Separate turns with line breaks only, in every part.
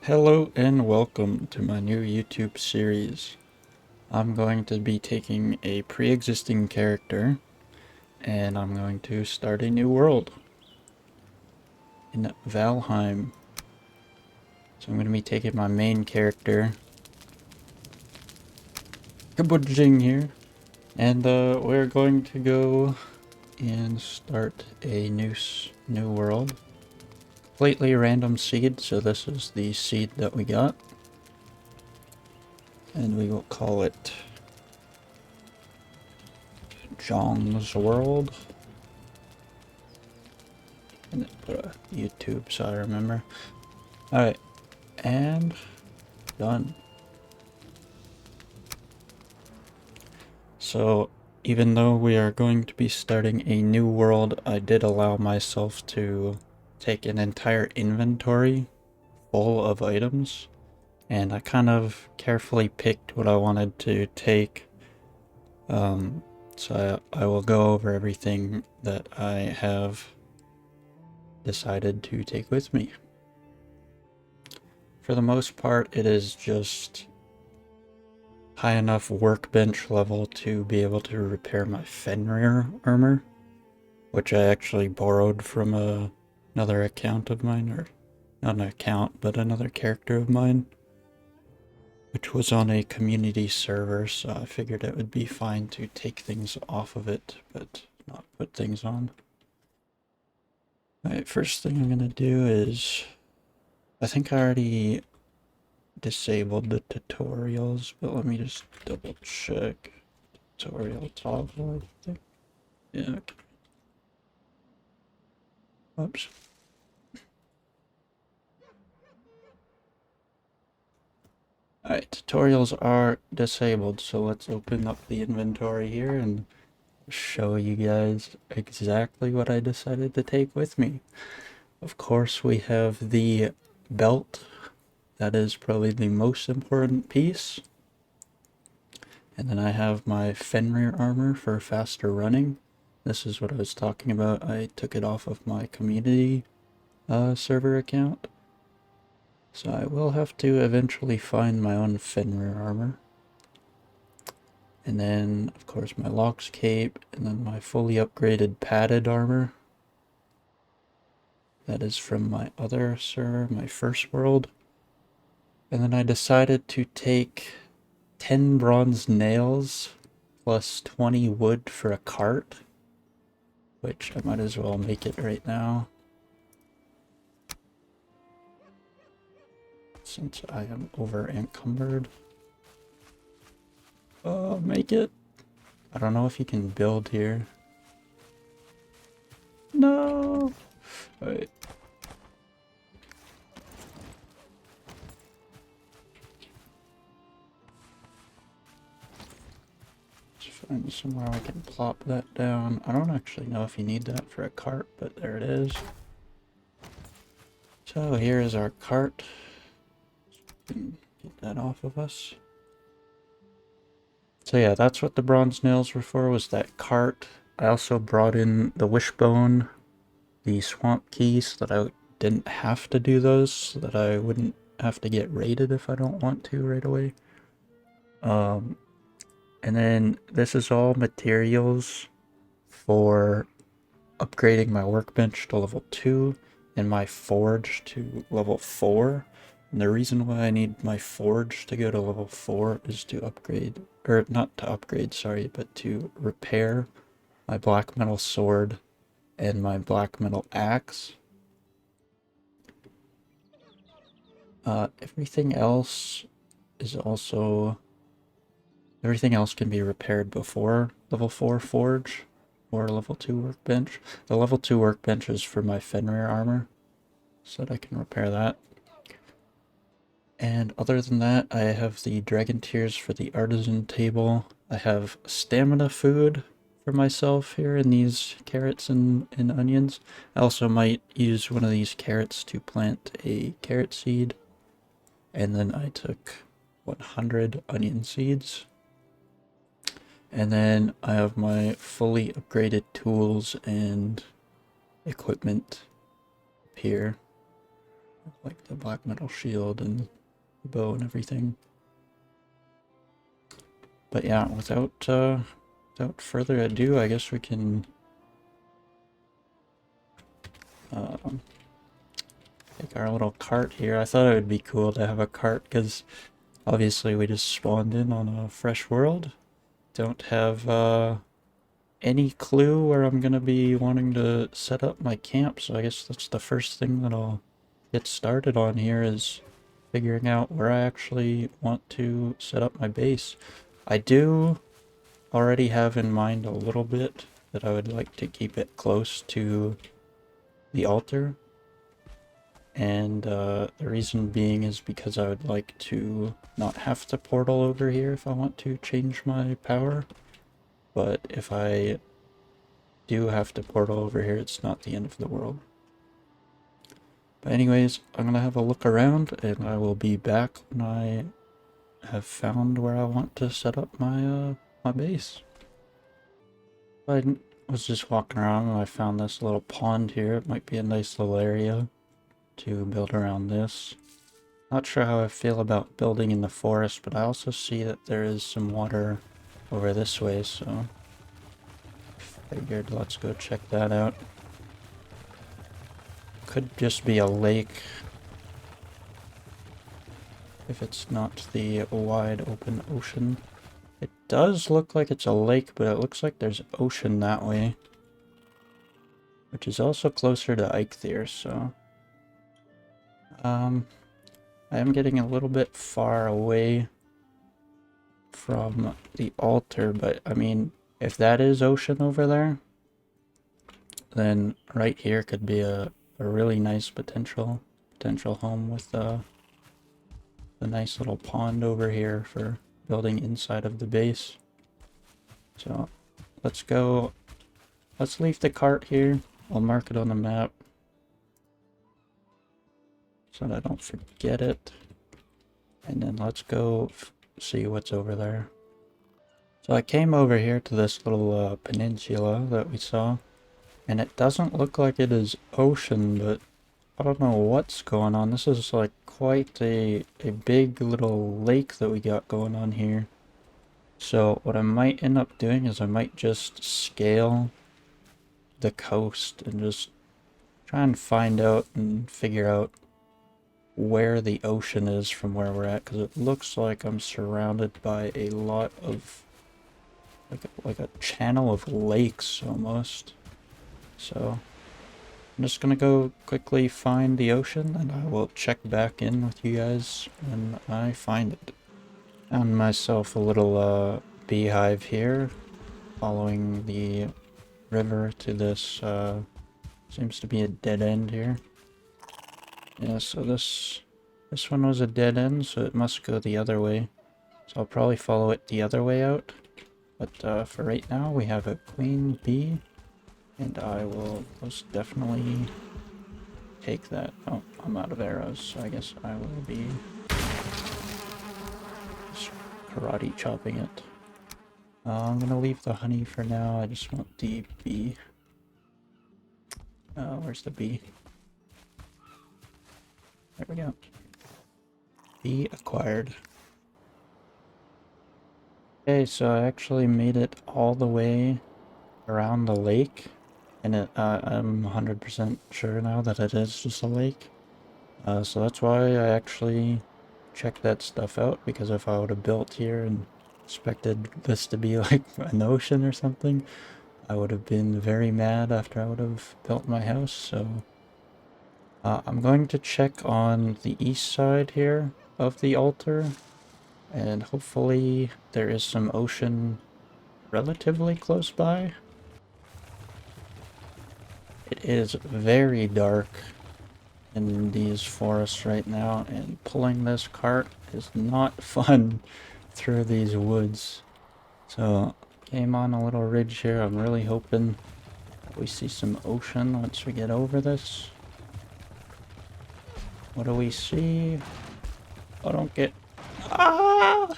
Hello and welcome to my new YouTube series. I'm going to be taking a pre-existing character and I'm going to start a new world in Valheim. So I'm going to be taking my main character, Kabudjing here, and we're going to go and start a new world. Completely random seed, so this is the seed that we got. And we will call it Zhong's World. And then put a YouTube so I remember. Alright, and done. So, even though we are going to be starting a new world, I did allow myself to take an entire inventory full of items. And I kind of carefully picked what I wanted to take. So I will go over everything that I have decided to take with me. For the most part, it is just high enough workbench level to be able to repair my Fenrir armor, which I actually borrowed from another account of mine, or not an account, but another character of mine, which was on a community server, so I figured it would be fine to take things off of it, but not put things on. Alright, first thing I'm gonna do is, I think I already disabled the tutorials, but let me just double check. Tutorial toggle, I think. Yeah, okay. Oops. Alright, tutorials are disabled, so let's open up the inventory here and show you guys exactly what I decided to take with me. Of course, we have the belt. That is probably the most important piece. And then I have my Fenrir armor for faster running. This is what I was talking about. I took it off of my community server account. So I will have to eventually find my own Fenrir armor. And then, of course, my Locks cape, and then my fully upgraded padded armor. That is from my other server, my first world. And then I decided to take 10 bronze nails plus 20 wood for a cart, which I might as well make it right now, since I am over encumbered. Oh, make it. I don't know if you can build here. No. Alright. Let's find somewhere I can plop that down. I don't actually know if you need that for a cart, but there it is. So here is our cart. Get that off of us. So yeah, that's what the bronze nails were for, was that cart. I also brought in the wishbone, the swamp keys, so that I didn't have to do those, so that I wouldn't have to get raided if I don't want to right away. And then this is all materials for upgrading my workbench to level 2 and my forge to level 4. And the reason why I need my forge to go to level 4 is to upgrade, or not to upgrade, sorry, but to repair my black metal sword and my black metal axe. Everything else is also, everything else can be repaired before level 4 forge or level 2 workbench. The level 2 workbench is for my Fenrir armor, so that I can repair that. And other than that, I have the dragon tears for the artisan table. I have stamina food for myself here in these carrots and onions. I also might use one of these carrots to plant a carrot seed. And then I took 100 onion seeds. And then I have my fully upgraded tools and equipment here. Like the black metal shield and the bow and everything. But yeah, without further ado, I guess we can take our little cart here. I thought it would be cool to have a cart because obviously we just spawned in on a fresh world. Don't have any clue where I'm gonna be wanting to set up my camp, so I guess that's the first thing that I'll get started on here is figuring out where I actually want to set up my base. I do already have in mind a little bit that I would like to keep it close to the altar. And the reason being is because I would like to not have to portal over here if I want to change my power. But if I do have to portal over here, it's not the end of the world. But anyways, I'm gonna have a look around and I will be back when I have found where I want to set up my my base. I was just walking around and I found this little pond here. It might be a nice little area to build around this. Not sure how I feel about building in the forest, but I also see that there is some water over this way, so figured let's go check that out. Could just be a lake if it's not the wide open ocean. It does look like it's a lake, but it looks like there's ocean that way, which is also closer to Eikthyr, so I am getting a little bit far away from the altar, but I mean, if that is ocean over there, then right here could be a really nice potential home with a nice little pond over here for building inside of the base. So let's leave the cart here. I'll mark it on the map so that I don't forget it. And then let's go see what's over there. So I came over here to this little peninsula that we saw, and it doesn't look like it is ocean, but I don't know what's going on. This is like quite a big little lake that we got going on here. So what I might end up doing is I might just scale the coast and just try and find out and figure out where the ocean is from where we're at, because it looks like I'm surrounded by a lot of like a channel of lakes almost. So I'm just gonna go quickly find the ocean and I will check back in with you guys when I find it. Found myself a little beehive here following the river to this seems to be a dead end here. Yeah, so this one was a dead end, so it must go the other way. So I'll probably follow it the other way out. But for right now, we have a queen bee, and I will most definitely take that. Oh, I'm out of arrows, so I guess I will be just karate chopping it. I'm gonna leave the honey for now. I just want the bee. Where's the bee? There we go. Bee acquired. Okay, so I actually made it all the way around the lake, and I'm 100% sure now that it is just a lake. So that's why I actually checked that stuff out, because if I would have built here and expected this to be like an ocean or something, I would have been very mad after I would have built my house. So I'm going to check on the east side here of the altar, and hopefully there is some ocean relatively close by. It is very dark in these forests right now, and pulling this cart is not fun through these woods. So came on a little ridge here. I'm really hoping that we see some ocean once we get over this. What do we see? Oh, don't get... Ah!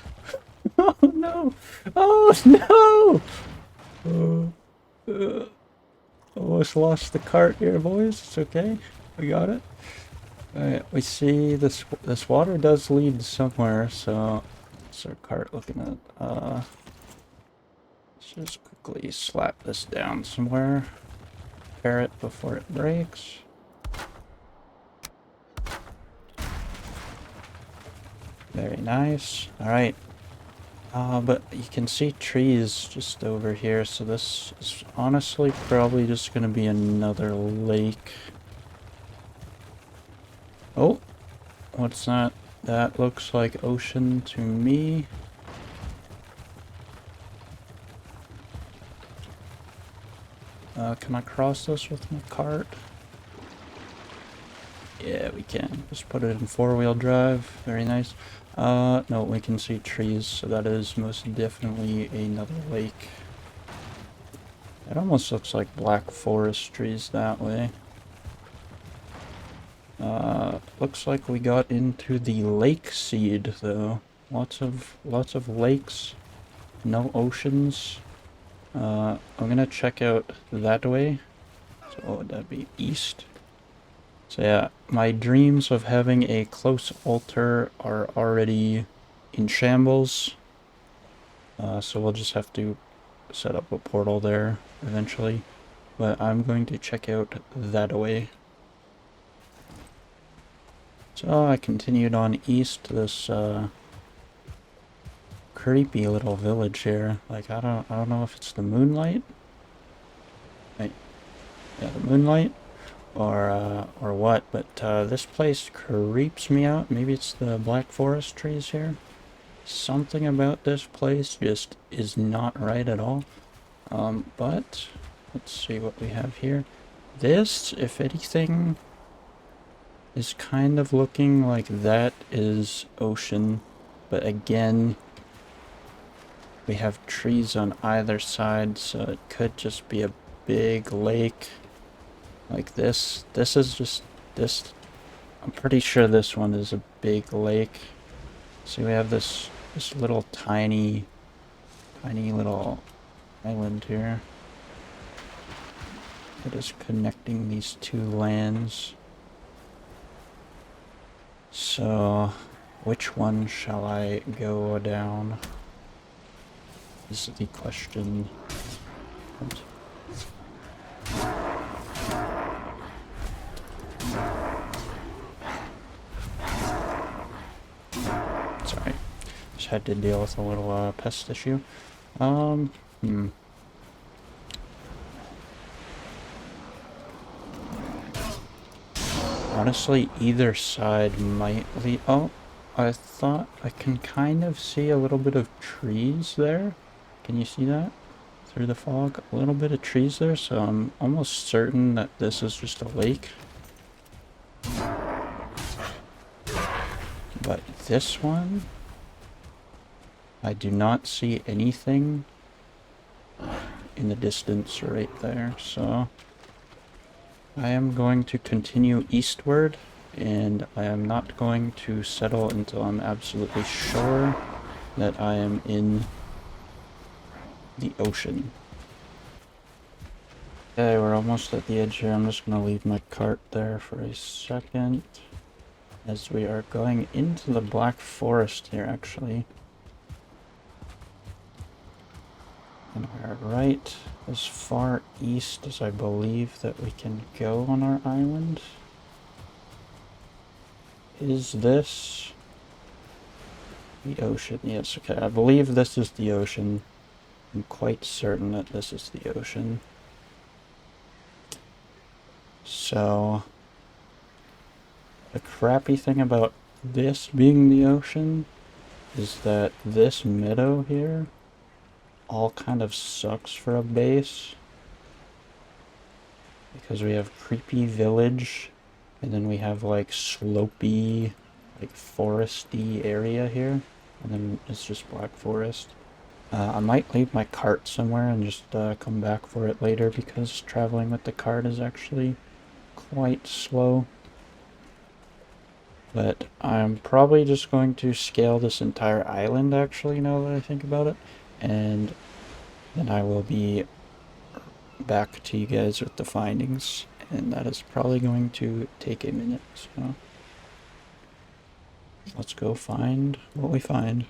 Oh no! Oh no! Almost lost the cart here, boys. It's okay. We got it. Alright, we see this water does lead somewhere, so what's our cart looking at? Let's just quickly slap this down somewhere. Repair it before it breaks. Very nice. Alright. But you can see trees just over here, so this is honestly probably just gonna be another lake. Oh, what's that? That looks like ocean to me. Can I cross this with my cart? Yeah, we can. Just put it in four-wheel drive. Very nice. No, we can see trees, so that is most definitely another lake. It almost looks like black forest trees that way. Looks like we got into the lake seed though. Lots of lakes, no oceans. I'm gonna check out that way. So what would that be? East. So yeah, my dreams of having a close altar are already in shambles. So we'll just have to set up a portal there eventually. But I'm going to check out that way. So I continued on east to this creepy little village here. Like I don't know if it's the moonlight. Right. Yeah, the moonlight or what, but this place creeps me out. Maybe it's the black forest trees here. Something about this place just is not right at all. But let's see what we have here. This, if anything, is kind of looking like that is ocean, but again, we have trees on either side, so it could just be a big lake like this. This is just this. I'm pretty sure this one is a big lake. See, we have this little tiny little island here that is connecting these two lands. So, which one shall I go down? Is the question. Sorry, just had to deal with a little pest issue. Honestly, either side might lead. Oh, I thought I can kind of see a little bit of trees there. Can you see that? Through the fog? A little bit of trees there, so I'm almost certain that this is just a lake. But this one, I do not see anything in the distance right there, so I am going to continue eastward, and I am not going to settle until I'm absolutely sure that I am in the ocean. Okay, we're almost at the edge here. I'm just going to leave my cart there for a second, as we are going into the Black Forest here, actually. And we're right as far east as I believe that we can go on our island. Is this the ocean? Yes, okay. I believe this is the ocean. I'm quite certain that this is the ocean. So, the crappy thing about this being the ocean is that this meadow here all kind of sucks for a base, because we have creepy village, and then we have like slopey, like foresty area here, and then it's just black forest. I might leave my cart somewhere and just come back for it later, because traveling with the cart is actually quite slow. But I'm probably just going to scale this entire island, actually, now that I think about it. And then I will be back to you guys with the findings. And that is probably going to take a minute, so Let's go find what we find.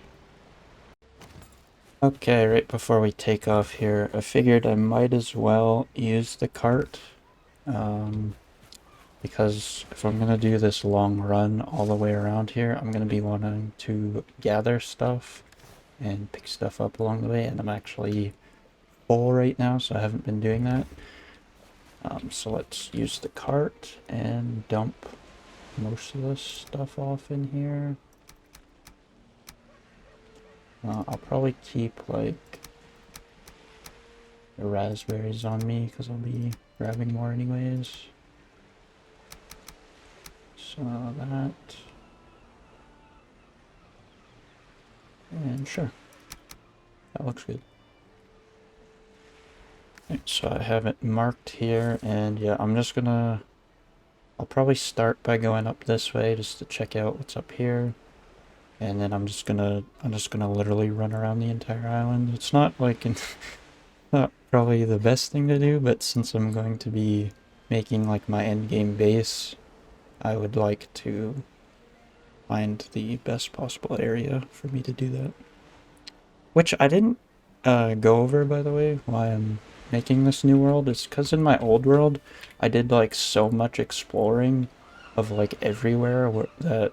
Okay, right before we take off here, I figured I might as well use the cart. Because if I'm gonna do this long run all the way around here, I'm gonna be wanting to gather stuff and pick stuff up along the way, and I'm actually full right now, so I haven't been doing that. So let's use the cart and dump most of this stuff off in here. I'll probably keep like the raspberries on me because I'll be grabbing more anyways. So that, and sure, that looks good. Right, so I have it marked here, and yeah, I'll probably start by going up this way just to check out what's up here. And then I'm just gonna literally run around the entire island. It's not like not probably the best thing to do, but since I'm going to be making like my end game base, I would like to find the best possible area for me to do that. Which I didn't go over, by the way, why I'm making this new world. It's because in my old world, I did like so much exploring of like everywhere that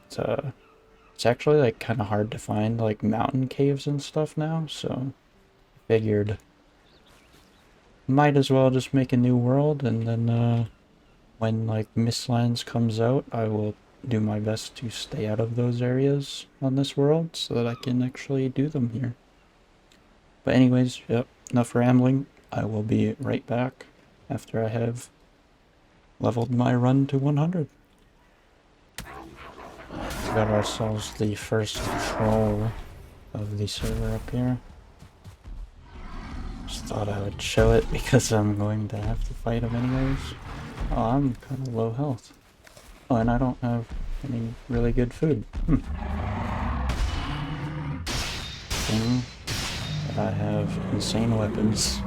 it's actually like kind of hard to find like mountain caves and stuff now. So I figured might as well just make a new world, and then when like Mistlands comes out, I will do my best to stay out of those areas on this world so that I can actually do them here. But anyways, yep, enough rambling. I will be right back after I have leveled my run to 100. We got ourselves the first troll of the server up here. Just thought I would show it because I'm going to have to fight him anyways. Oh, I'm kind of low health. Oh, and I don't have any really good food. Thing that I have insane weapons.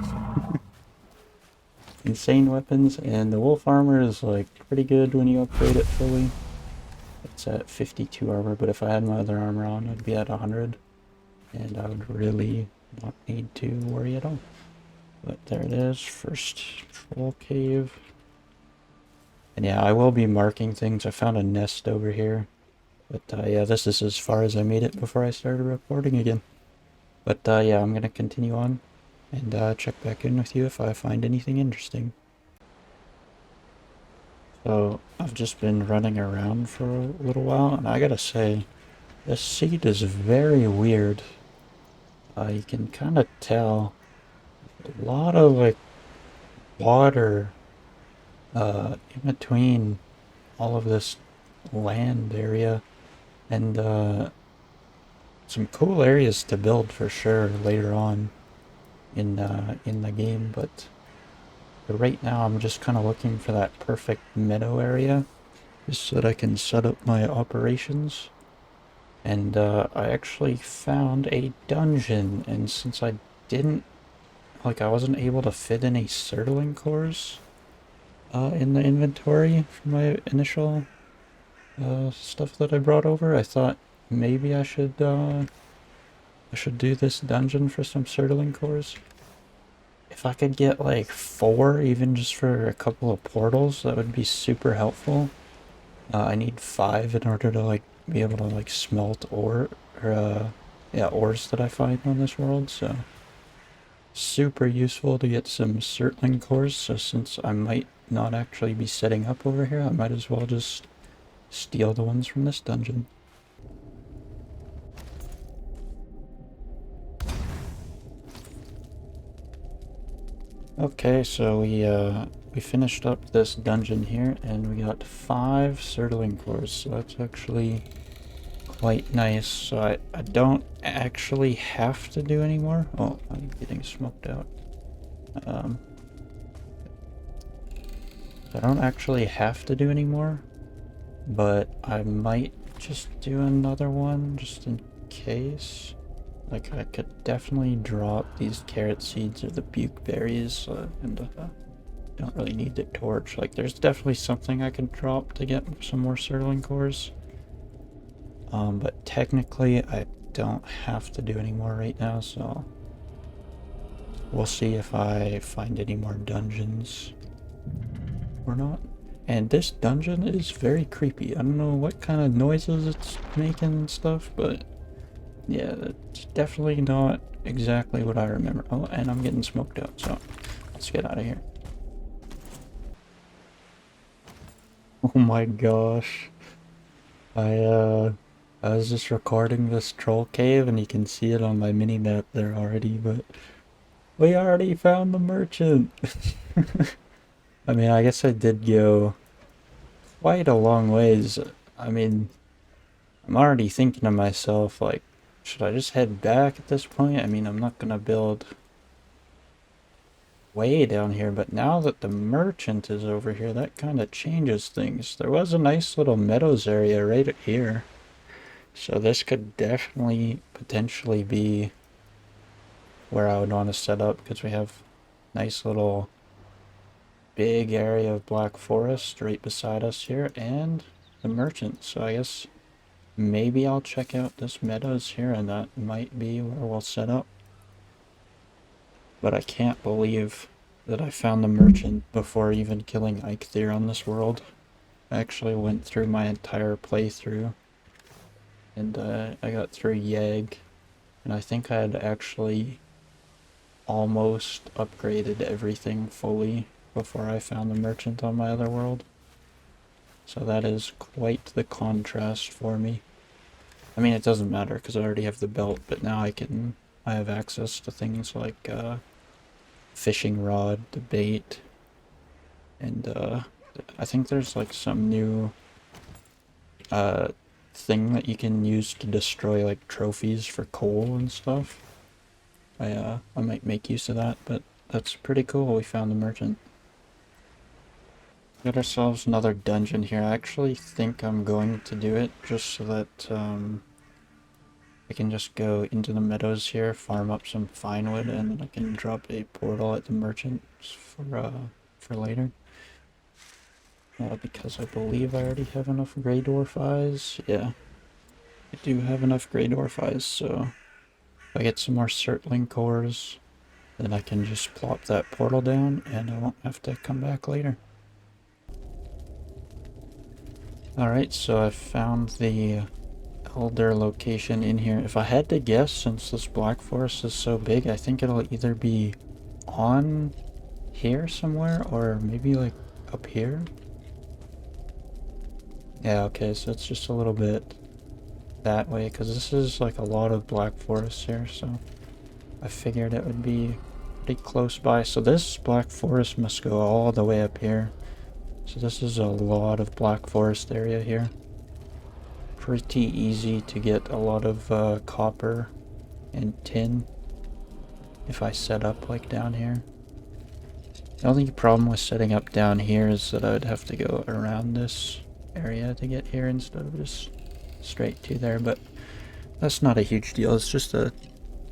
Insane weapons, and the wolf armor is like pretty good when you upgrade it fully. It's at 52 armor, but if I had my other armor on, I'd be at 100. And I would really not need to worry at all. But there it is, first troll cave. And yeah, I will be marking things. I found a nest over here. But yeah, this is as far as I made it before I started recording again. But yeah, I'm gonna continue on and check back in with you if I find anything interesting. So I've just been running around for a little while, and I gotta say, this seed is very weird. You can kind of tell a lot of like water in between all of this land area, and some cool areas to build for sure later on in the game. But right now I'm just kind of looking for that perfect meadow area just so that I can set up my operations. And I actually found a dungeon, and since I wasn't able to fit any Surtling cores in the inventory for my initial stuff that I brought over, I thought maybe I should do this dungeon for some Surtling cores. If I could get like 4, even just for a couple of portals, that would be super helpful. I need 5 in order to like be able to like smelt ore, or yeah, ores that I find on this world. So super useful to get some Surtling cores. So since I might not actually be setting up over here, I might as well just steal the ones from this dungeon. Okay, so we finished up this dungeon here, and we got 5 Surtling cores, so that's actually quite nice. So I don't actually have to do anymore. Oh, I'm getting smoked out. I don't actually have to do anymore, but I might just do another one just in case. Like, I could definitely drop these carrot seeds or the buke berries, and don't really need the torch. Like, there's definitely something I could drop to get some more Surtling cores. But technically I don't have to do any more right now, so we'll see if I find any more dungeons or not. And this dungeon is very creepy. I don't know what kind of noises it's making and stuff, but yeah, it's definitely not exactly what I remember. Oh, and I'm getting smoked out, so let's get out of here. Oh my gosh. I was just recording this troll cave and you can see it on my mini map there already, but we already found the merchant. I mean, I guess I did go quite a long ways. I mean, I'm already thinking to myself, like, should I just head back at this point? I mean, I'm not gonna build way down here, but now that the merchant is over here, that kind of changes things. There was a nice little meadows area right here. So this could definitely potentially be where I would want to set up because we have nice little big area of black forest right beside us here and the merchant. So I guess maybe I'll check out this meadows here and that might be where we'll set up. But I can't believe that I found the merchant before even killing Eikthyr on this world. I actually went through my entire playthrough and I got through Yegg and I think I had actually almost upgraded everything fully before I found the merchant on my other world. So that is quite the contrast for me. I mean, it doesn't matter because I already have the belt, but now I have access to things like fishing rod, the bait, and I think there's like some new thing that you can use to destroy like trophies for coal and stuff. I might make use of that, but that's pretty cool. We found the merchant. Got ourselves another dungeon here. I actually think I'm going to do it just so that I can just go into the meadows here, farm up some fine wood, and then I can drop a portal at the merchant for later. Because I believe I already have enough Grey Dwarf eyes. Yeah, I do have enough Grey Dwarf eyes, so if I get some more Surtling cores, then I can just plop that portal down and I won't have to come back later. Alright, so I found the Elder location in here. If I had to guess, since this Black Forest is so big, I think it'll either be on here somewhere or maybe like up here. Yeah, okay, so it's just a little bit that way because this is like a lot of Black Forest here, so I figured it would be pretty close by. So this Black Forest must go all the way up here. So this is a lot of Black Forest area here. Pretty easy to get a lot of copper and tin if I set up like down here. The only problem with setting up down here is that I would have to go around this area to get here instead of just straight to there, but that's not a huge deal. It's just a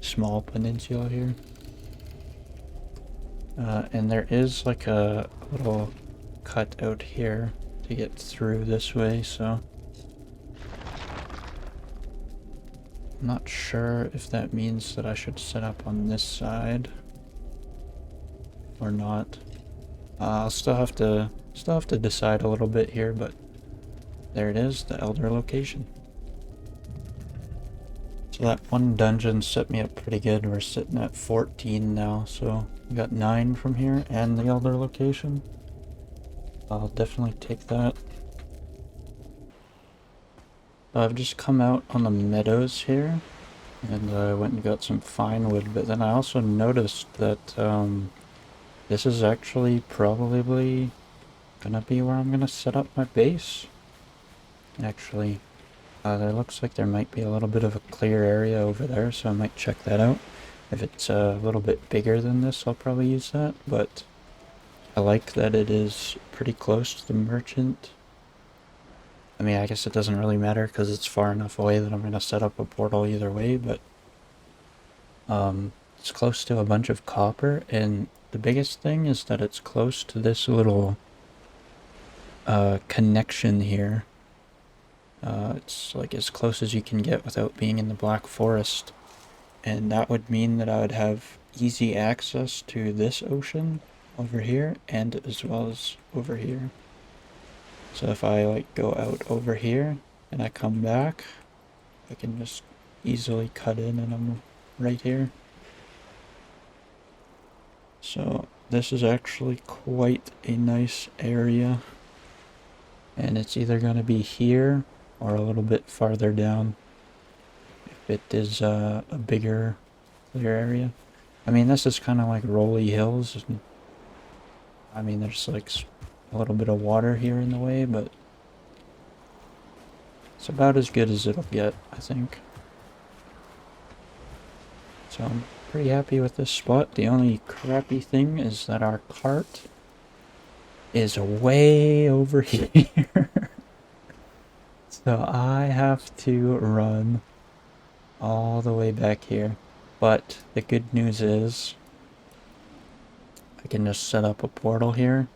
small peninsula here. And there is like a little cut out here to get through this way, so I'm not sure if that means that I should set up on this side or not. I'll still have to decide a little bit here, but there it is, the Elder location. So that one dungeon set me up pretty good. We're sitting at 14 now, so we got 9 from here and the Elder location. I'll definitely take that. I've just come out on the meadows here, and I went and got some fine wood, but then I also noticed that this is actually probably gonna be where I'm gonna set up my base. Actually, there looks like there might be a little bit of a clear area over there, so I might check that out. If it's a little bit bigger than this, I'll probably use that, but I like that it is pretty close to the merchant. I mean, I guess it doesn't really matter because it's far enough away that I'm going to set up a portal either way, but it's close to a bunch of copper, and the biggest thing is that it's close to this little connection here. it's like as close as you can get without being in the Black Forest. And that would mean that I would have easy access to this ocean over here and as well as over here. So if I like go out over here and I come back, I can just easily cut in and I'm right here. So this is actually quite a nice area. And it's either going to be here or a little bit farther down if it is a bigger, clear area. I mean, this is kind of like rolly hills. I mean, there's like a little bit of water here in the way, but it's about as good as it'll get, I think. So I'm pretty happy with this spot. The only crappy thing is that our cart is way over here. So I have to run all the way back here. But the good news is I can just set up a portal here.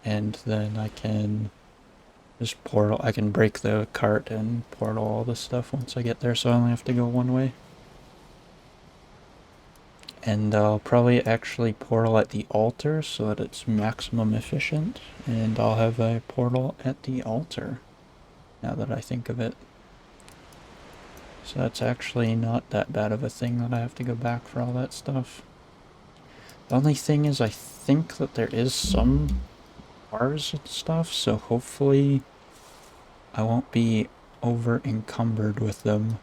And then I can just portal. I can break the cart and portal all this stuff once I get there, so I only have to go one way. And I'll probably actually portal at the altar so that it's maximum efficient. And I'll have a portal at the altar, now that I think of it. So that's actually not that bad of a thing that I have to go back for all that stuff. The only thing is I think that there is some bars and stuff, so hopefully I won't be over encumbered with them.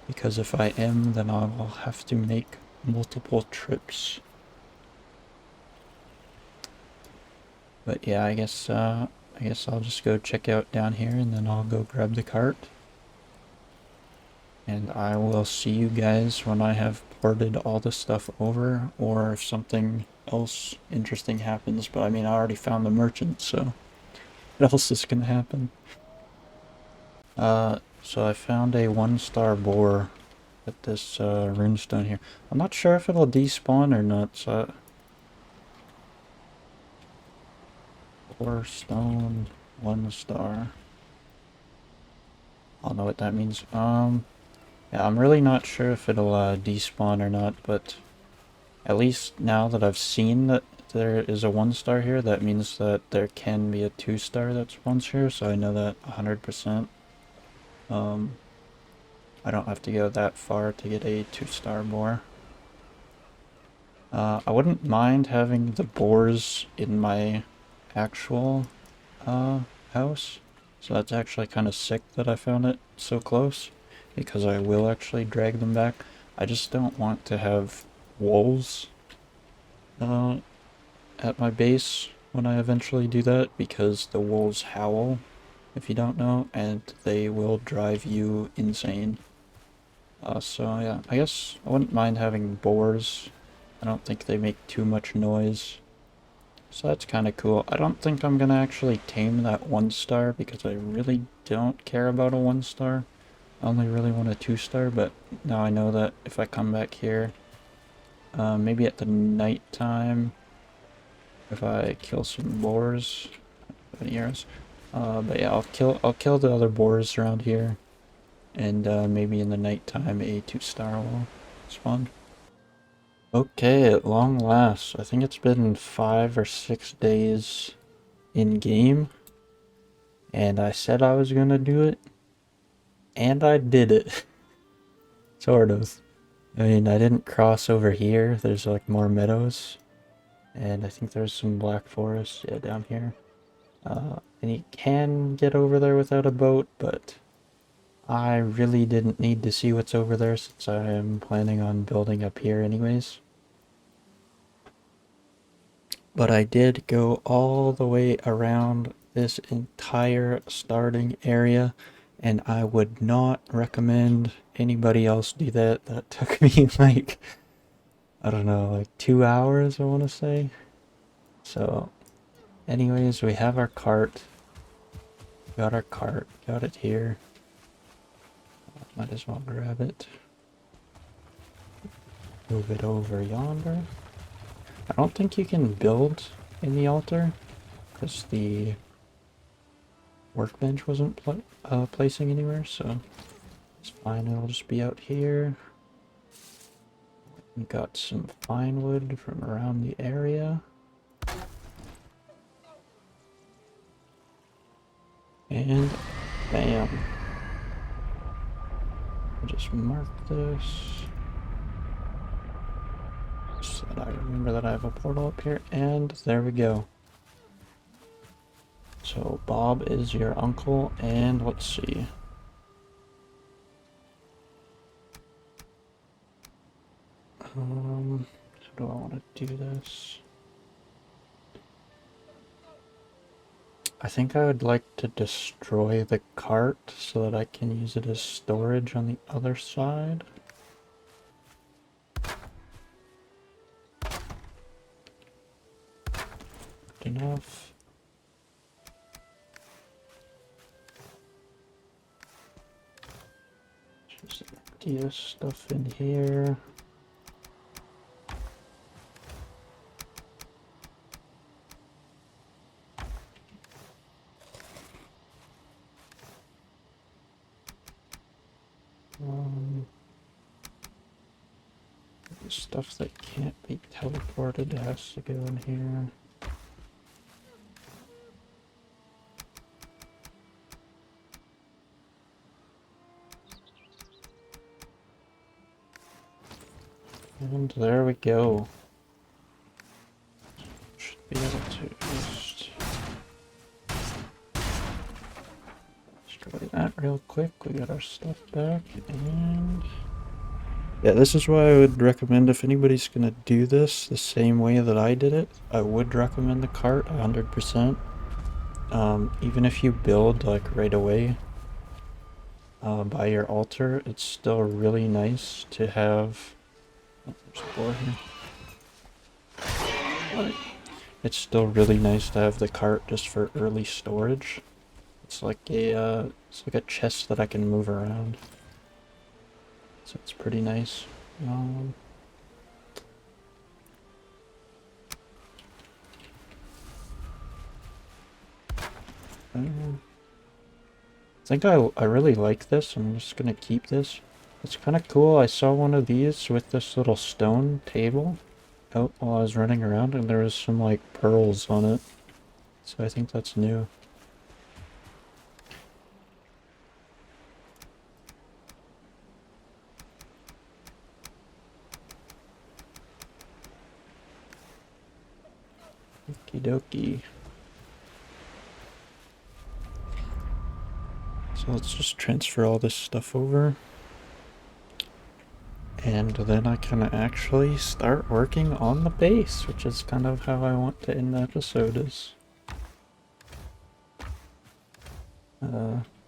Because if I am, then I will have to make multiple trips. But yeah, I guess I'll just go check out down here and then I'll go grab the cart. And I will see you guys when I have ported all the stuff over, or if something else interesting happens. But I mean, I already found the merchant, so what else is gonna happen? So I found a 1-star boar at this runestone here. I'm not sure if it'll despawn or not, so... Boar stone, 1-star. I'll know what that means. Yeah, I'm really not sure if it'll despawn or not, but at least now that I've seen that there is a 1-star here, that means that there can be a 2-star that spawns here, so I know that 100%. I don't have to go that far to get a 2-star boar. I wouldn't mind having the boars in my actual house. So that's actually kind of sick that I found it so close, because I will actually drag them back. I just don't want to have wolves at my base when I eventually do that, because the wolves howl, if you don't know, and they will drive you insane. So yeah, I guess I wouldn't mind having boars. I don't think they make too much noise. So that's kind of cool. I don't think I'm gonna actually tame that 1-star because I really don't care about a 1-star. I only really want a 2-star, but now I know that if I come back here, maybe at the night time, if I kill some boars, any arrows. But yeah, I'll kill the other boars around here. And maybe in the nighttime a 2-star will spawn. Okay, at long last. I think it's been 5 or 6 days in game. And I said I was gonna do it. And I did it. Sort of. I mean, I didn't cross over here. There's like more meadows. And I think there's some black forest, yeah, down here. And you can get over there without a boat, but I really didn't need to see what's over there since I am planning on building up here anyways. But I did go all the way around this entire starting area, and I would not recommend anybody else do that. That took me like, I don't know, like 2 hours, I want to say. So anyways, we have our cart. Got our cart, got it here. Might as well grab it. Move it over yonder. I don't think you can build in the altar, because the workbench wasn't placing anywhere, so it's fine. It'll just be out here. We got some fine wood from around the area. And bam. I'll just mark this so that I remember that I have a portal up here, and there we go. So Bob is your uncle, and let's see. How do I want to do this? I think I would like to destroy the cart so that I can use it as storage on the other side. Good enough. Just empty this stuff in here. The stuff that can't be teleported has to go in here. And there we go. Should be able to just destroy that real quick. We got our stuff back, and yeah, this is why I would recommend, if anybody's gonna do this the same way that I did it, I would recommend the cart 100%. Even if you build like right away by your altar, it's still really nice to have. Oh, there's a door here. It's still really nice to have the cart just for early storage. It's like a chest that I can move around. So it's pretty nice. I think I really like this. I'm just gonna keep this. It's kind of cool. I saw one of these with this little stone table out while I was running around, and there was some like pearls on it. So I think that's new. Okie dokie. So let's just transfer all this stuff over. And then I can actually start working on the base, which is kind of how I want to end the episode, is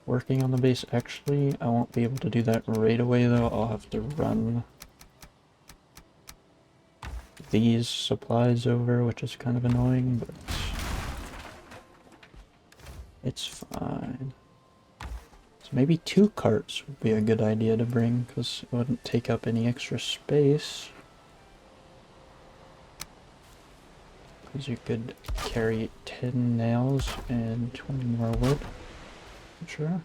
working on the base. Actually, I won't be able to do that right away though. I'll have to run these supplies over, which is kind of annoying, but it's fine. So maybe 2 carts would be a good idea to bring, because it wouldn't take up any extra space. Because you could carry 10 nails and 20 more wood. Sure.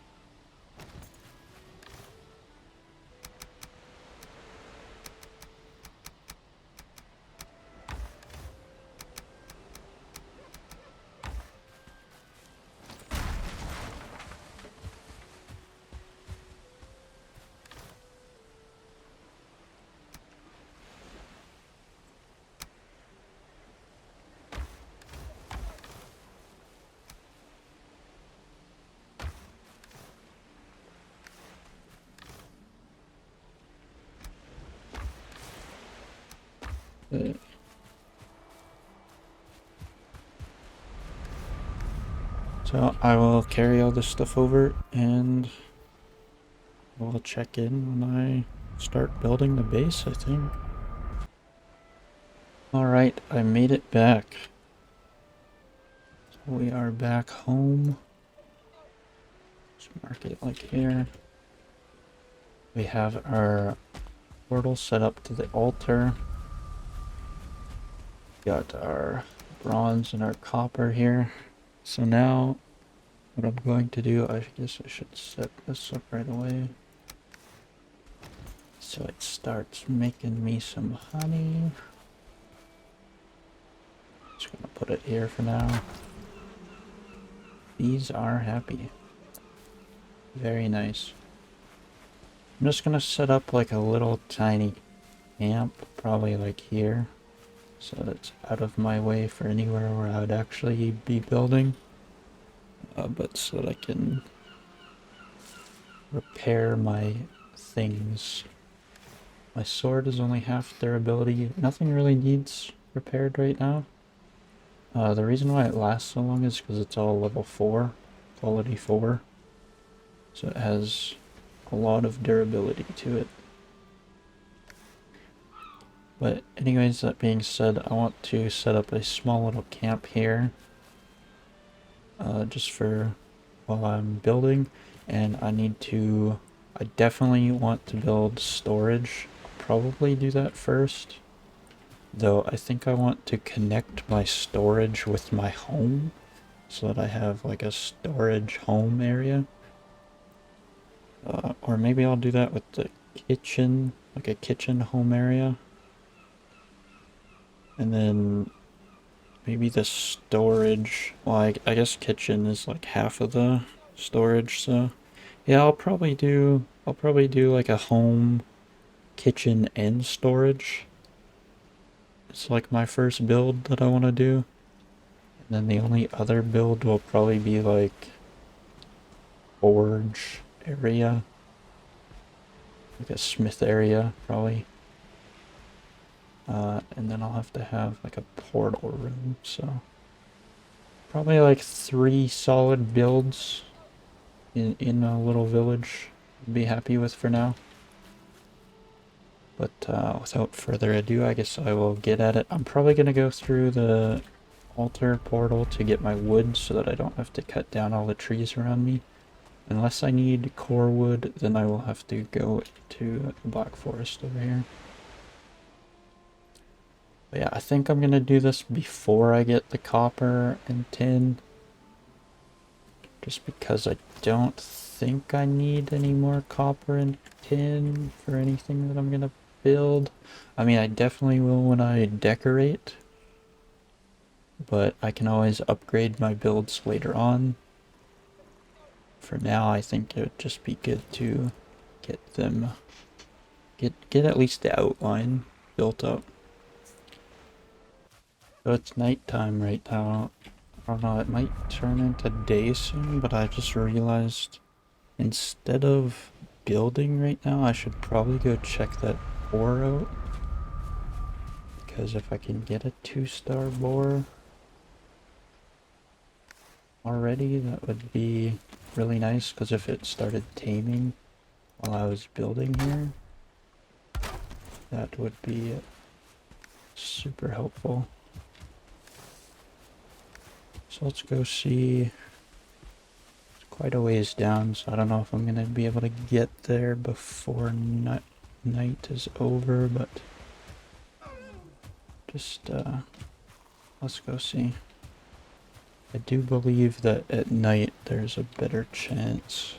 So I will carry all this stuff over, and we'll check in when I start building the base, I think. Alright, I made it back. So we are back home. Just mark it like here. We have our portal set up to the altar. Got our bronze and our copper here. So now what I'm going to do, I guess I should set this up right away. So it starts making me some honey. Just gonna put it here for now. Bees are happy. Very nice. I'm just gonna set up like a little tiny camp, probably like here, so that it's out of my way for anywhere where I would actually be building. But so that I can repair my things. My sword is only half durability. Nothing really needs repaired right now. The reason why it lasts so long is because it's all level 4, quality 4. So it has a lot of durability to it. But anyways, that being said, I want to set up a small little camp here. Just for while I'm building. And I definitely want to build storage. I'll probably do that first. Though I think I want to connect my storage with my home. So that I have like a storage home area. Or maybe I'll do that with the kitchen, like a kitchen home area. And then maybe the storage, well I guess kitchen is like half of the storage, so yeah, I'll probably do like a home, kitchen, and storage. It's like my first build that I want to do. And then the only other build will probably be like forge area, like a smith area probably. And then I'll have to have like a portal room, so probably like 3 solid builds in a little village I'd be happy with for now. But without further ado, I guess I will get at it. I'm probably going to go through the altar portal to get my wood so that I don't have to cut down all the trees around me. Unless I need core wood, then I will have to go to the Black Forest over here. But yeah, I think I'm going to do this before I get the copper and tin. Just because I don't think I need any more copper and tin for anything that I'm going to build. I mean, I definitely will when I decorate. But I can always upgrade my builds later on. For now, I think it would just be good to get them... Get at least the outline built up. So it's nighttime right now. I don't know, it might turn into day soon, but I just realized instead of building right now, I should probably go check that boar out. Because if I can get a 2-star boar already, that would be really nice, because if it started taming while I was building here, that would be super helpful. So let's go see. It's quite a ways down, so I don't know if I'm gonna be able to get there before night is over, but just let's go see. I do believe that at night there's a better chance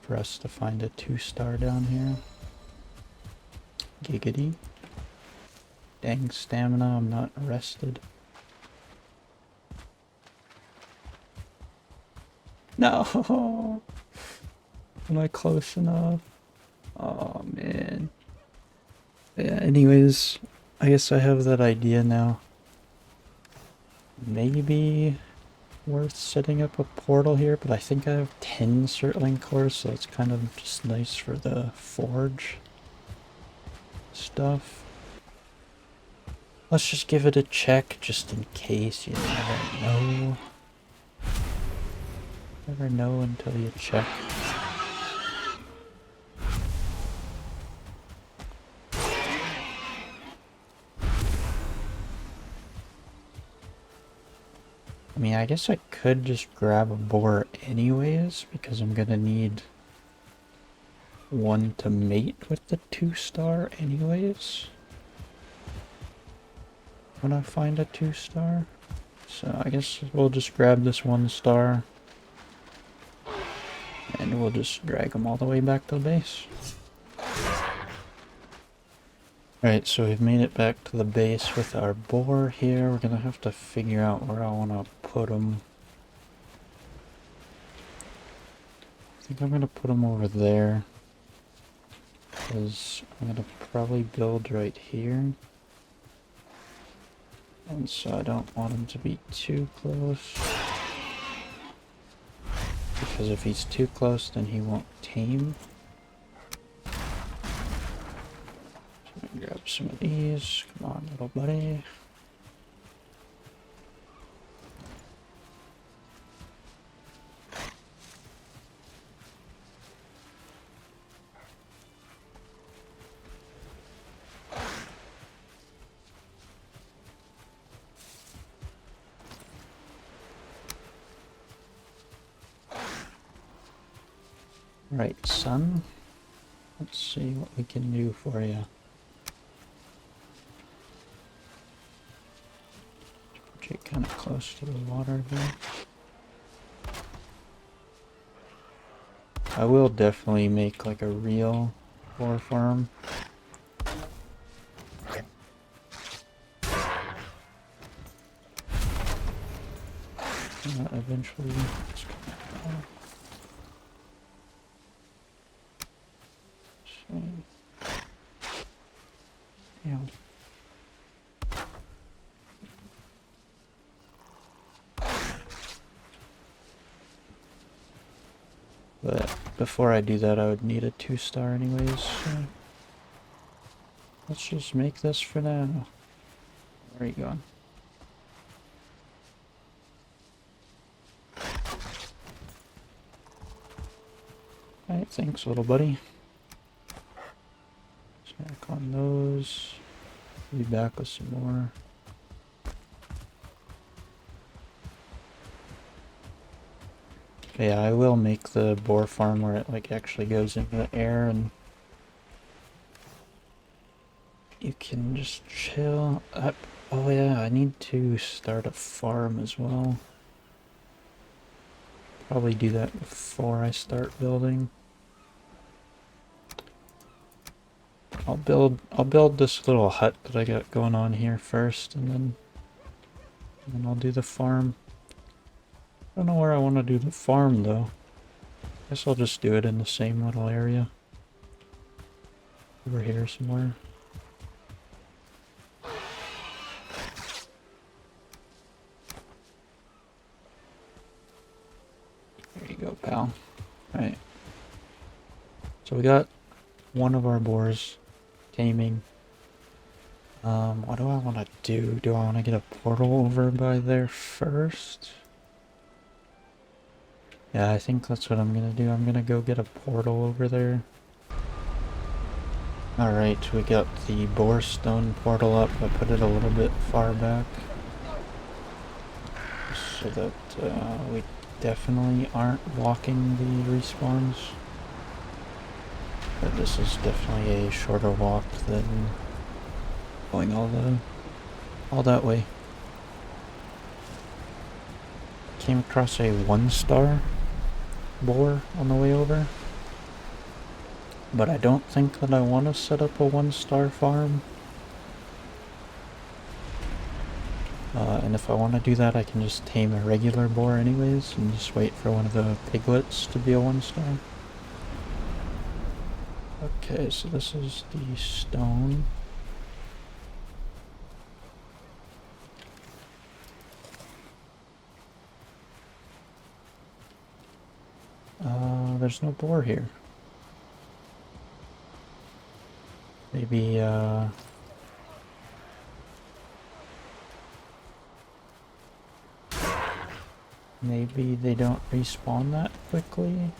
for us to find a 2-star down here. Giggity. Dang stamina, I'm not rested. No! Am I close enough? Oh man. Yeah, anyways, I guess I have that idea now. Maybe worth setting up a portal here, but I think I have 10 Surtling cores, so it's kind of just nice for the forge stuff. Let's just give it a check just in case, you never know. Never know until you check. I mean, I guess I could just grab a boar anyways, because I'm gonna need one to mate with the 2-star anyways. When I find a 2-star. So I guess we'll just grab this 1 star. And we'll just drag them all the way back to the base. Alright, so we've made it back to the base with our boar here. We're gonna have to figure out where I want to put them. I think I'm gonna put them over there. Because I'm gonna probably build right here. And so I don't want him to be too close. Because if he's too close, then he won't tame. So I'm gonna grab some of these. Come on, little buddy. Right, son. Let's see what we can do for you. Put you kind of close to the water here. I will definitely make like a real boar farm. Eventually, it's gonna yeah. But before I do that, I would need a 2-star anyways. So let's just make this for now. Where are you going? Alright, thanks, little buddy. Snack on those. Be back with some more. Yeah, I will make the boar farm where it like actually goes into the air and you can just chill. Oh yeah, I need to start a farm as well. Probably do that before I start building. I'll build this little hut that I got going on here first, and then I'll do the farm. I don't know where I want to do the farm though. Guess I'll just do it in the same little area. Over here somewhere. There you go, pal. Alright. So we got one of our boars taming. What do I want to do? Do I want to get a portal over by there first? Yeah, I think that's what I'm gonna do. I'm gonna go get a portal over there. Alright, we got the boar stone portal up. I put it a little bit far back. So that we definitely aren't blocking the respawns. But this is definitely a shorter walk than going all that way. Came across a 1-star boar on the way over. But I don't think that I want to set up a 1-star farm. And if I want to do that, I can just tame a regular boar anyways and just wait for one of the piglets to be a 1-star. Okay, so this is the stone. There's no boar here. Maybe, maybe they don't respawn that quickly?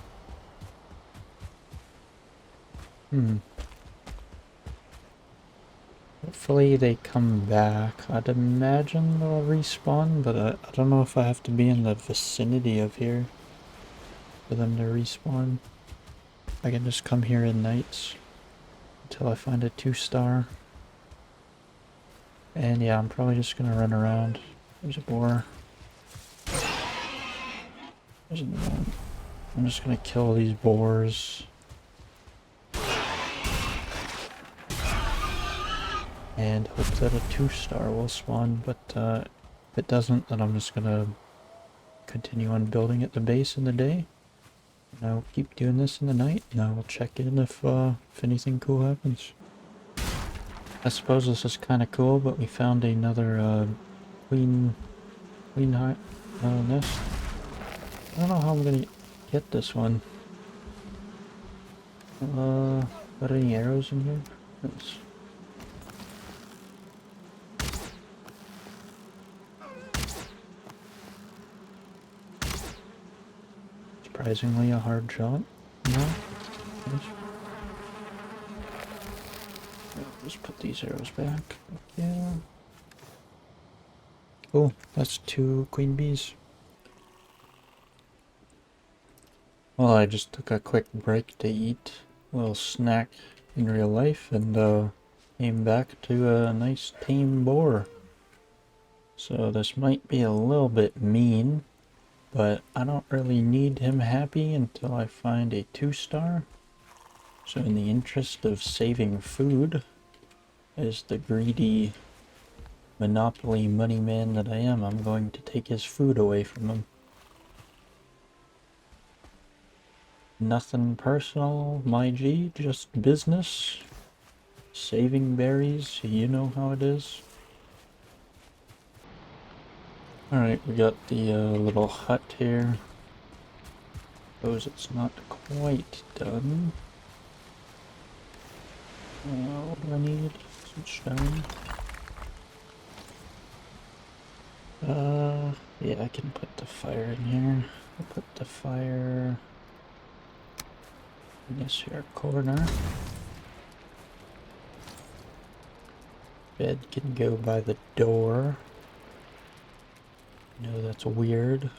Hopefully they come back. I'd imagine they'll respawn, but I don't know if I have to be in the vicinity of here for them to respawn. I can just come here at nights until I find a 2-star. And yeah, I'm probably just gonna run around. There's a boar. There's another one. I'm just gonna kill these boars. And hope that a 2-star will spawn, but if it doesn't, then I'm just gonna continue on building at the base in the day. And I'll keep doing this in the night, and I will check in if anything cool happens. I suppose this is kind of cool, but we found another queen nest. I don't know how I'm gonna get this one. Got any arrows in here? Yes. Surprisingly a hard shot. No? Yes. I'll just put these arrows back. Yeah. Cool. That's 2 queen bees. Well, I just took a quick break to eat a little snack in real life and came back to a nice tame boar. So this might be a little bit mean, but I don't really need him happy until I find a 2-star. So in the interest of saving food, as the greedy monopoly money man that I am, I'm going to take his food away from him. Nothing personal, my G, just business. Saving berries, you know how it is. Alright, we got the little hut here. Suppose it's not quite done. What do I need? Some stone. Yeah, I can put the fire in here. I'll put the fire in this here corner. Bed can go by the door. No, that's weird.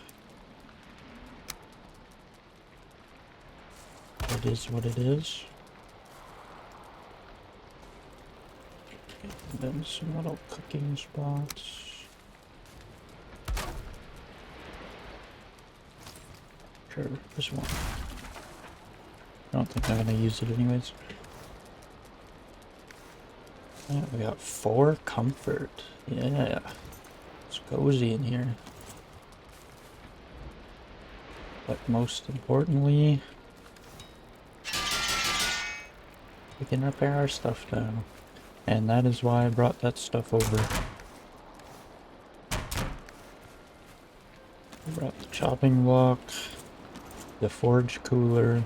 It is what it is. And then some little cooking spots. Sure, this one. I don't think I'm gonna use it anyways. Yeah, we got 4 comfort. Yeah. It's cozy in here. But most importantly, we can repair our stuff now. And that is why I brought that stuff over. I brought the chopping block, the forge cooler,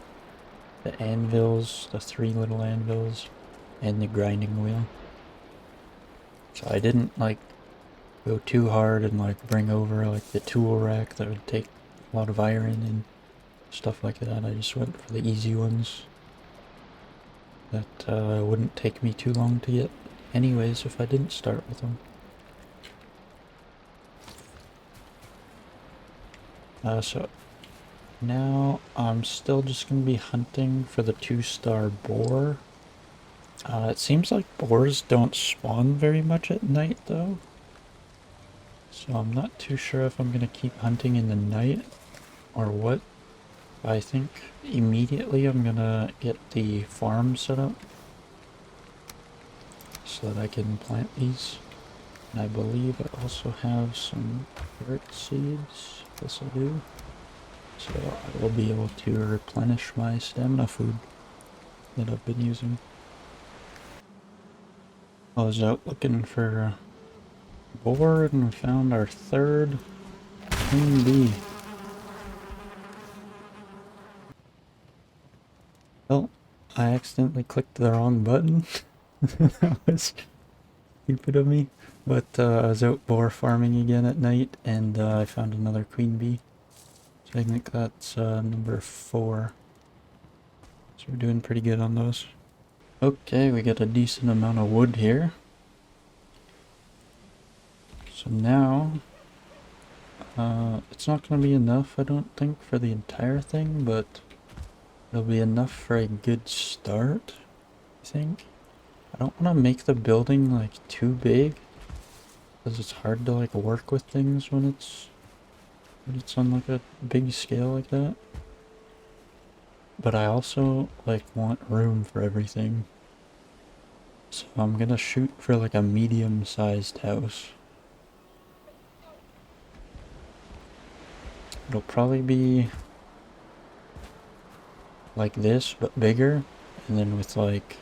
the anvils, the 3 little anvils, and the grinding wheel. So I didn't like go too hard and like bring over like the tool rack that would take a lot of iron and stuff like that. I just went for the easy ones that wouldn't take me too long to get anyways if I didn't start with them. So now I'm still just going to be hunting for the 2-star boar. It seems like boars don't spawn very much at night though. So I'm not too sure if I'm going to keep hunting in the night or what. I think immediately I'm going to get the farm set up so that I can plant these. And I believe I also have some carrot seeds. Yes, I do. So I will be able to replenish my stamina food that I've been using. I was out looking for boar and we found our 3rd queen bee. Well, I accidentally clicked the wrong button. That was stupid of me. But I was out boar farming again at night and I found another queen bee. So I think that's number 4. So we're doing pretty good on those. Okay, we got a decent amount of wood here. So now, it's not going to be enough, I don't think, for the entire thing, but it'll be enough for a good start, I think. I don't want to make the building, like, too big, because it's hard to, like, work with things when it's but it's on like a big scale like that. But I also like want room for everything. So I'm gonna shoot for like a medium-sized house. It'll probably be like this, but bigger, and then with like,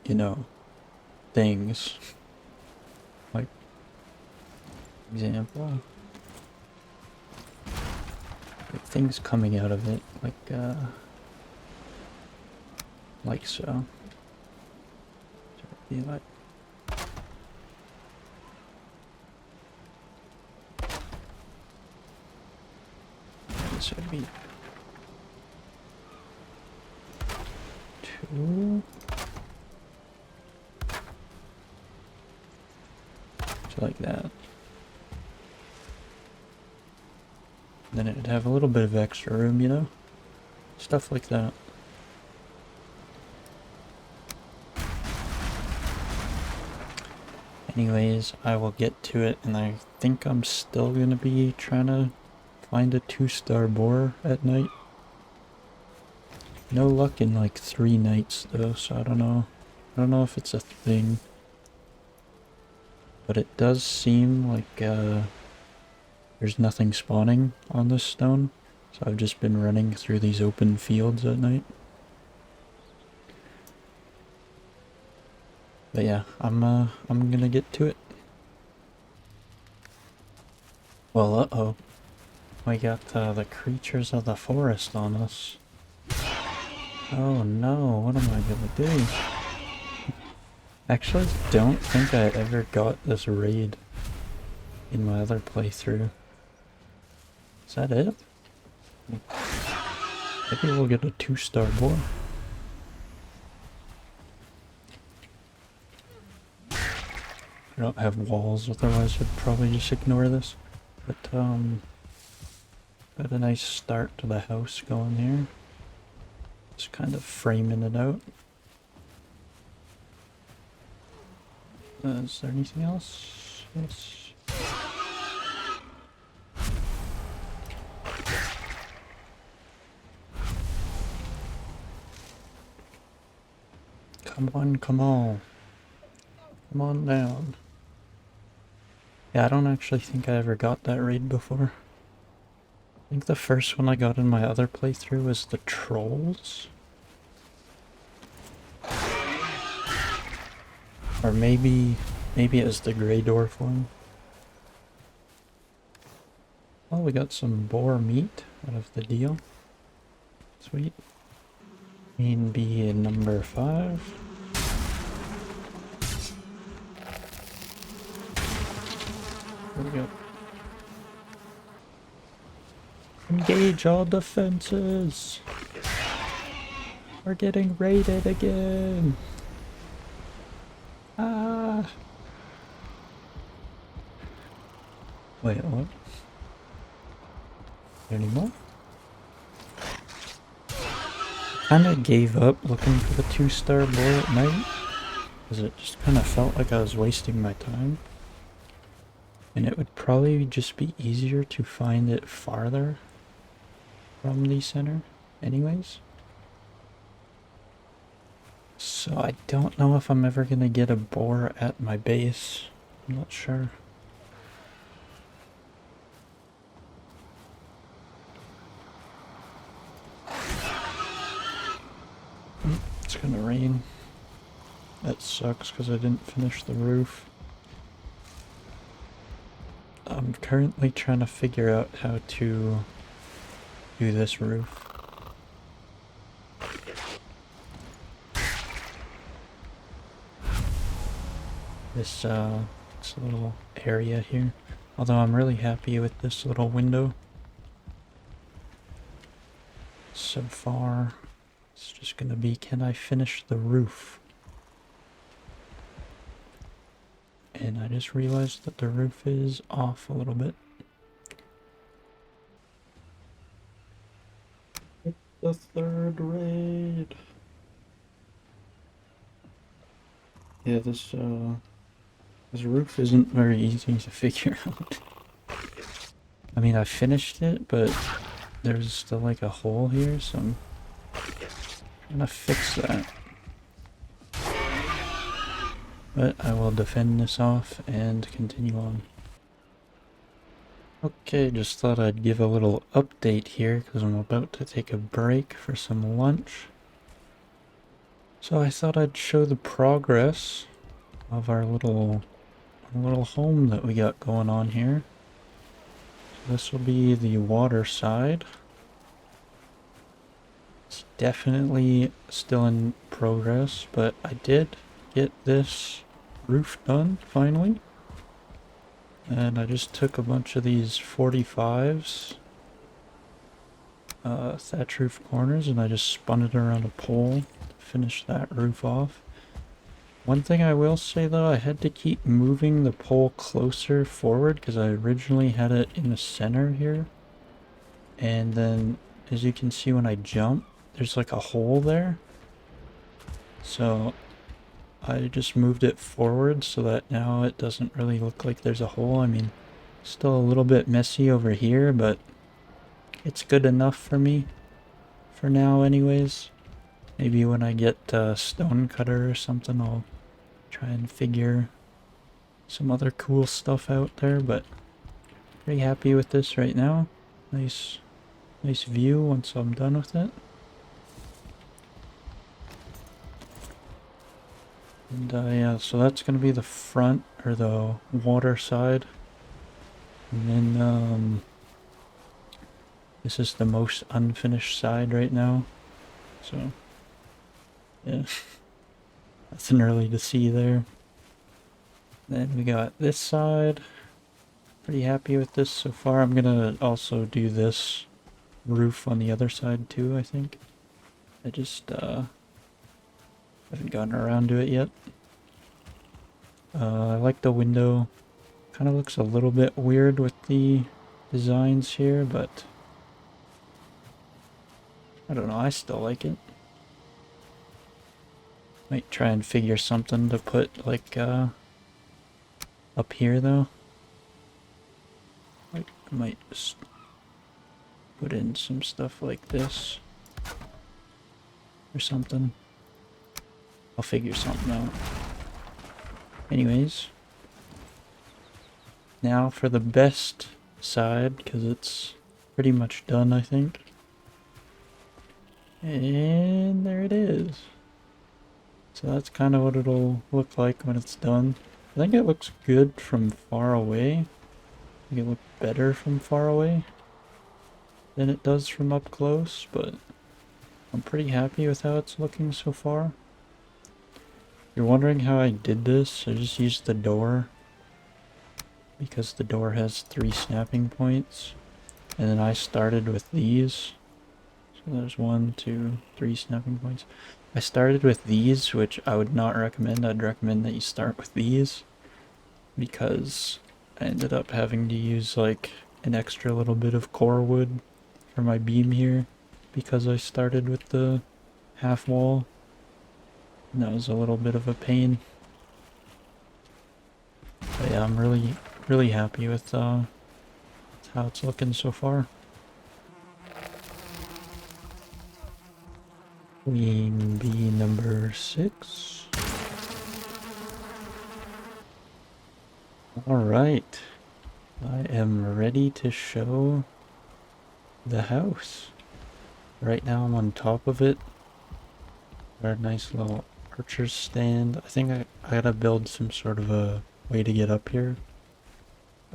you know, things. Like, example, like things coming out of it, like so. So it'd be like, this would be 2. So like that. Then it'd have a little bit of extra room, you know? Stuff like that. Anyways, I will get to it, and I think I'm still gonna be trying to find a 2-star boar at night. No luck in like 3 nights though, so I don't know. I don't know if it's a thing. But it does seem like there's nothing spawning on this stone. So I've just been running through these open fields at night. But yeah, I'm gonna get to it. Well, uh-oh. We got the creatures of the forest on us. Oh no, what am I gonna do? Actually, don't think I ever got this raid in my other playthrough. Is that it? Maybe we'll get a 2-star boar. I don't have walls, otherwise I'd probably just ignore this. But, got a nice start to the house going here. Just kind of framing it out. Is there anything else? Yes. Come on, come on. Come on down. Yeah, I don't actually think I ever got that raid before. I think the first one I got in my other playthrough was the trolls. Or maybe it was the Grey Dwarf one. Oh, we got some boar meat out of the deal. Sweet. Queen bee in number 5. There we go. Engage all defenses! We're getting raided again! Ah! Wait, what? Any more? Kinda gave up looking for the 2-star boar at night, because it just kinda felt like I was wasting my time. And it would probably just be easier to find it farther from the center anyways. So I don't know if I'm ever gonna get a boar at my base. I'm not sure. It's gonna rain. That sucks because I didn't finish the roof. I'm currently trying to figure out how to do this roof. This little area here. Although I'm really happy with this little window. So far, it's just gonna be, can I finish the roof? And I just realized that the roof is off a little bit. The 3rd raid. Yeah, this This roof isn't very easy to figure out. I mean, I finished it, but there's still like a hole here, so I'm gonna fix that. But I will defend this off and continue on. Okay, just thought I'd give a little update here because I'm about to take a break for some lunch. So I thought I'd show the progress of our little home that we got going on here. So this will be the water side. It's definitely still in progress, but I did get this roof done finally. And I just took a bunch of these 45s, thatch roof corners, and I just spun it around a pole to finish that roof off. One thing I will say though, I had to keep moving the pole closer forward because I originally had it in the center here. And then, as you can see when I jump, there's like a hole there. So I just moved it forward so that now it doesn't really look like there's a hole. I mean, still a little bit messy over here, but it's good enough for me for now anyways. Maybe when I get a stone cutter or something, I'll try and figure some other cool stuff out there, but pretty happy with this right now. Nice view once I'm done with it. And yeah, so that's gonna be the front, or the water side. And then this is the most unfinished side right now. So yeah, nothing really to see there. Then we got this side. Pretty happy with this so far. I'm gonna also do this roof on the other side too, I think. I just haven't gotten around to it yet. I like the window. Kind of looks a little bit weird with the designs here, but I don't know, I still like it. Might try and figure something to put like up here though. Like I might just put in some stuff like this or something. I'll figure something out. Anyways, now for the best side, because it's pretty much done, I think. And there it is. So that's kind of what it'll look like when it's done. I think it looks good from far away. I think it looks better from far away than it does from up close, but I'm pretty happy with how it's looking so far. You're wondering how I did this? I just used the door because the door has 3 snapping points, and then I started with these. So there's 1, 2, 3 snapping points. I started with these, which I would not recommend. I'd recommend that you start with these because I ended up having to use like an extra little bit of core wood for my beam here because I started with the half wall. And that was a little bit of a pain. But yeah, I'm really happy with how it's looking so far. Queen bee number 6. Alright. I am ready to show the house. Right now I'm on top of it. Got a nice little archer's stand. I think I gotta build some sort of a way to get up here.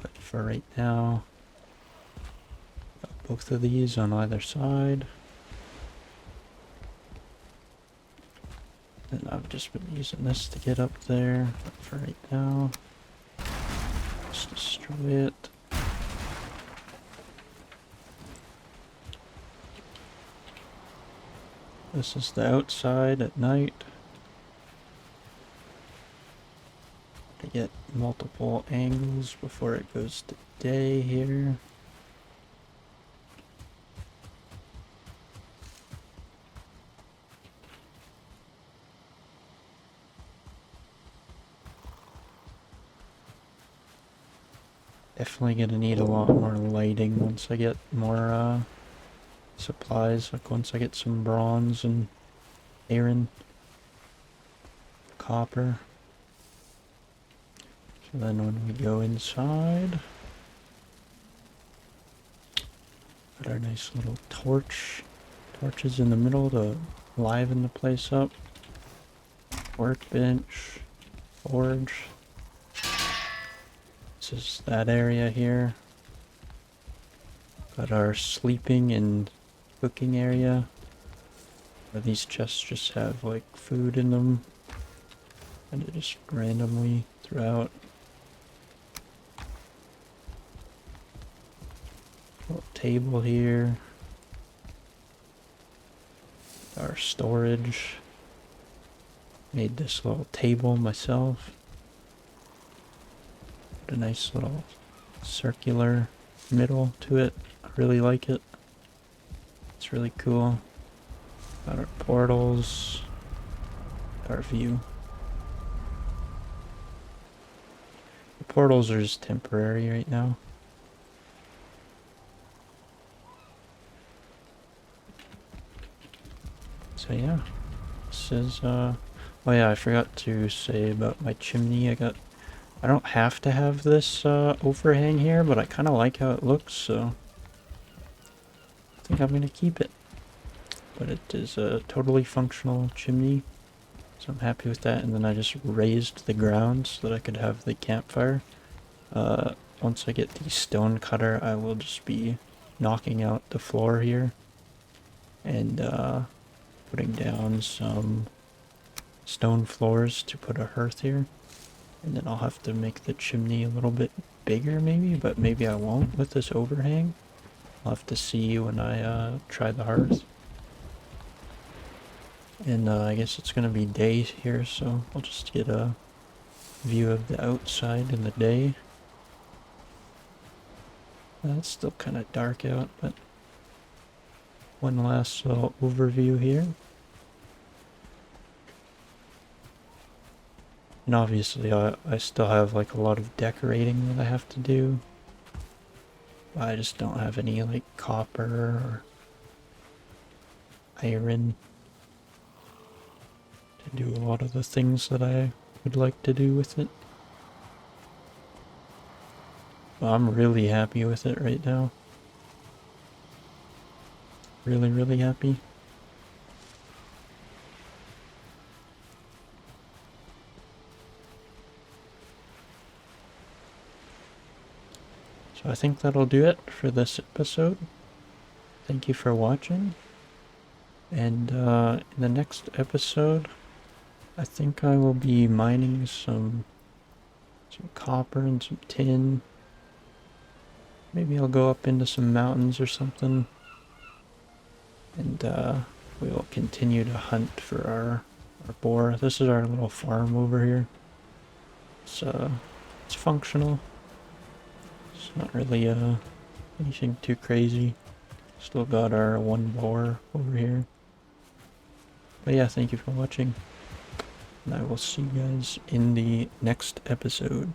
But for right now, got both of these on either side. And I've just been using this to get up there. But for right now, let's destroy it. This is the outside at night. To get multiple angles before it goes to day here. Definitely gonna need a lot more lighting once I get more supplies, like once I get some bronze and iron, copper. So then when we go inside, got our nice little torches in the middle to liven the place up. Workbench, forge. This is that area here. Got our sleeping and cooking area. These chests just have like food in them. And it just randomly throughout. Little table here. Our storage. Made this little table myself. Put a nice little circular middle to it. I really like it. It's really cool. Got our portals. Our view. The portals are just temporary right now. So yeah, this is oh yeah, I forgot to say about my chimney. I don't have to have this overhang here, but I kind of like how it looks, so I think I'm gonna keep it. But it is a totally functional chimney, so I'm happy with that. And then I just raised the ground so that I could have the campfire. Once I get the stone cutter, I will just be knocking out the floor here and putting down some stone floors to put a hearth here. And then I'll have to make the chimney a little bit bigger maybe, but maybe I won't with this overhang. I'll have to see when I try the hearth. And I guess it's gonna be day here, so I'll just get a view of the outside in the day. It's still kind of dark out, but one last little overview here. And obviously I still have like a lot of decorating that I have to do. I just don't have any like copper or iron to do a lot of the things that I would like to do with it. Well, I'm really happy with it right now. Really, really happy. So I think that'll do it for this episode. Thank you for watching. And in the next episode, I think I will be mining some copper and some tin. Maybe I'll go up into some mountains or something. And we will continue to hunt for our boar. This is our little farm over here. It's functional. It's not really anything too crazy. Still got our one boar over here. But yeah, thank you for watching. And I will see you guys in the next episode.